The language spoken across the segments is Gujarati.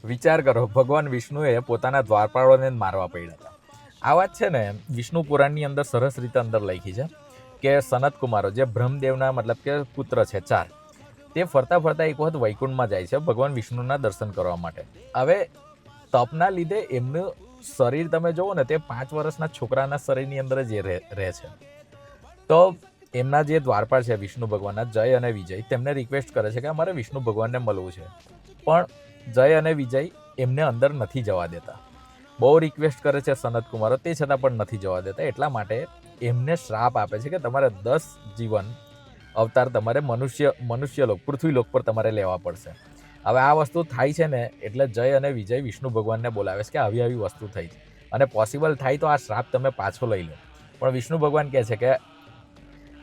વિચાર કરો, ભગવાન વિષ્ણુએ પોતાના દ્વારપાળોને જ મારવા પડ્યા હતા. આ વાત છે ને વિષ્ણુ પુરાણની અંદર સરસ રીતે અંદર લખી છે કે સનત કુમારો જે બ્રહ્મદેવના મતલબ કે પુત્ર છે 4, તે ફરતા ફરતા એક વખત વૈકુંઠમાં જાય છે ભગવાન વિષ્ણુના દર્શન કરવા માટે. હવે તપના લીધે એમનું શરીર તમે જુઓ ને તે 5 વર્ષના છોકરાના શરીરની અંદર જ એ રહે છે. તો એમના જે દ્વારપાળ છે વિષ્ણુ ભગવાનના જય અને વિજય તેમને રિક્વેસ્ટ કરે છે કે અમારે વિષ્ણુ ભગવાનને મળવું છે, પણ જય અને વિજય એમને અંદર નથી જવા દેતા. બહુ રિક્વેસ્ટ કરે છે સનત કુમારો, તે છતાં પણ નથી જવા દેતા. એટલા માટે એમને શ્રાપ આપે છે કે તમારે 10 જીવન અવતાર તમારે મનુષ્યલોક પૃથ્વીલોક પર તમારે લેવા પડશે. હવે આ વસ્તુ થાય છે ને એટલે જય અને વિજય વિષ્ણુ ભગવાનને બોલાવે છે કે આવી આવી વસ્તુ થઈ છે અને પોસિબલ થાય તો આ શ્રાપ તમે પાછો લઈ લો. પણ વિષ્ણુ ભગવાન કહે છે કે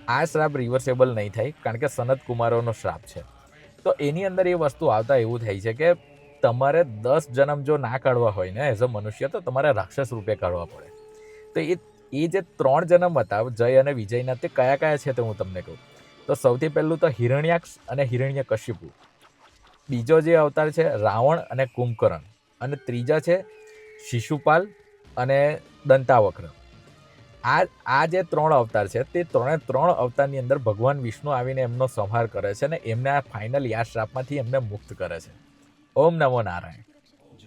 આ શ્રાપ રિવર્સેબલ નહીં થાય કારણ કે સનત કુમારોનો શ્રાપ છે. તો એની અંદર એ વસ્તુ આવતા એવું થાય છે કે તમારે 10 જન્મ જો ના કાઢવા હોય ને એઝ અ મનુષ્ય તો તમારે રાક્ષસ રૂપે કાઢવા પડે. તો એ જે 3 જન્મ હતા જય અને વિજયના તે કયા કયા છે તે હું તમને કહું. તો સૌથી પહેલું તો હિરણ્યાક્ષ અને હિરણ્યકશિપુ. બીજો જે અવતાર છે રાવણ અને કુંભકર્ણ. અને ત્રીજા છે શિશુપાલ અને દંતાવક્ર. આ જે 3 અવતાર છે તે 3 અવતારની અંદર ભગવાન વિષ્ણુ આવીને એમનો સંહાર કરે છે અને એમને આ ફાઇનલ યા શ્રાપમાંથી એમને મુક્ત કરે છે. ઓમ નમો નારાયણ.